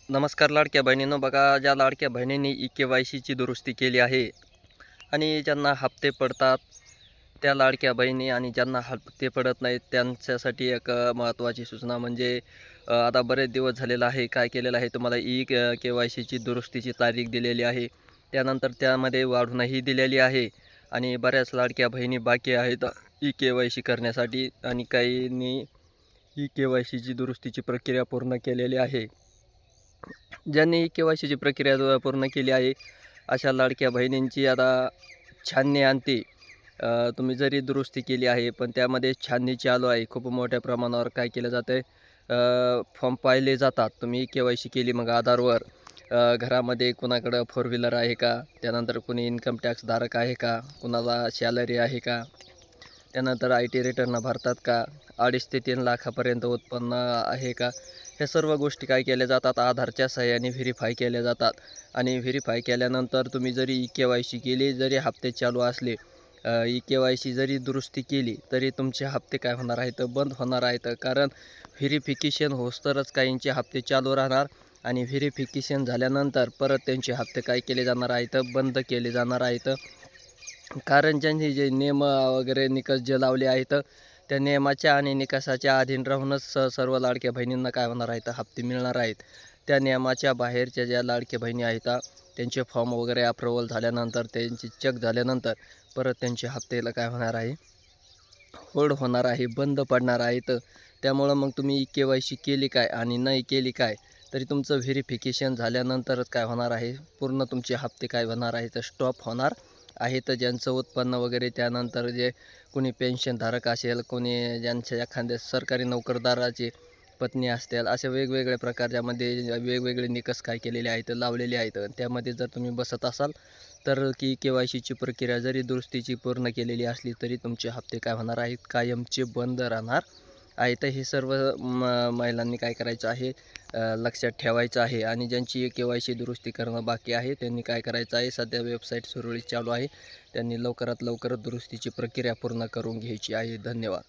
नमस्कार लाडक्या बहिणींनो. बघा, ज्या लाडक्या बहिणींनी ई-के-वाय-सीची दुरुस्ती केली आहे आणि ज्यांना हप्ते पडतात त्या लाडक्या बहिणी आणि ज्यांना हप्ते पडत नाहीत त्यांच्यासाठी एक महत्त्वाची सूचना म्हणजे आता बरेच दिवस झालेला आहे. काय केलेलं आहे, तुम्हाला ई-के-वाय-सीची दुरुस्तीची तारीख दिलेली आहे. त्यानंतर त्यामध्ये वाढूनही दिलेली आहे आणि बऱ्याच लाडक्या बहिणी बाकी आहेत ई-के-वाय-सी करण्यासाठी आणि काहींनी ई-के-वाय-सीची दुरुस्तीची प्रक्रिया पूर्ण केलेली आहे. ज्यांनी के-वाय-सीची प्रक्रिया पूर्ण केली आहे, अशा लाडक्या बहिणींची आता छाननी अंती तुम्ही जरी दुरुस्ती केली आहे, पण त्यामध्ये छाननी चालू आहे. खूप मोठ्या प्रमाणावर काय केलं जातं आहे, फॉर्म पाहिले जातात. तुम्ही के-वाय-सी केली मग आधारवर घरामध्ये कुणाकडं फोर व्हीलर आहे का, त्यानंतर कुणी इन्कम टॅक्स धारक आहे का, कुणाला सॅलरी आहे का, त्यानंतर IT रिटर्न भरतात का, 2.5 ते 3 लाखापर्यंत उत्पन्न आहे का, ह्या सर्व गोष्टी काय केल्या जातात आधारच्या सहाय्याने व्हेरीफाय केल्या जातात. आणि व्हेरीफाय केल्यानंतर तुम्ही जरी ई-के-वाय-सी केली, जरी हप्ते चालू असले, ई-के-वाय-सी जरी दुरुस्ती केली तरी तुमचे हप्ते काय होणार आहेत, बंद होणार आहेत. कारण व्हेरिफिकेशन होस्तरच काहींचे हप्ते चालू राहणार आणि व्हेरिफिकेशन झाल्यानंतर परत त्यांचे हप्ते काय केले जाणार आहेत, बंद केले जाणार आहेत. कारण ज्यांनी जे नियम वगैरे निकष जे लावले आहेत, त्या नियमाच्या आणि निकषाच्या अधीन राहूनच सर्व लाडक्या बहिणींना काय होणार आहेत, हप्ते मिळणार आहेत. त्या नियमाच्या बाहेरच्या ज्या लाडक्या बहिणी आहेत, त्यांचे फॉर्म वगैरे अप्रूव्हल झाल्यानंतर, त्यांची चेक झाल्यानंतर परत त्यांचे हप्तेला काय होणार आहे, होल्ड होणार आहे, बंद पडणार आहेत. त्यामुळं मग तुम्ही के-वाय-सी केली काय आणि नाही केली काय, तरी तुमचं व्हेरिफिकेशन झाल्यानंतरच काय होणार आहे, पूर्ण तुमचे हप्ते काय होणार आहेत, स्टॉप होणार आहेत. ज्यांचं उत्पन्न वगैरे, त्यानंतर जे कोणी पेन्शनधारक असेल, कोणी ज्यांच्या एखाद्या सरकारी नोकरदाराची पत्नी असतील, अशा वेगवेगळ्या प्रकारच्यामध्ये वेगवेगळे निकष काय केलेले आहेत, लावलेले आहेत. त्यामध्ये जर तुम्ही बसत असाल तर के-वाय-सीची प्रक्रिया जरी दुरुस्तीची पूर्ण केलेली असली तरी तुमचे हप्ते काय होणार आहेत, कायमचे बंद राहणार आहेत. हे सर्व महिलांनी काय करायचं आहे, लक्षात ठेवायचं आहे. आणि ज्यांची के-वाय-सी दुरुस्ती करणं बाकी आहे त्यांनी काय करायचं आहे, सध्या वेबसाईट सुरळीत चालू आहे, त्यांनी लवकरात लवकर दुरुस्तीची प्रक्रिया पूर्ण करून घ्यायची आहे. धन्यवाद.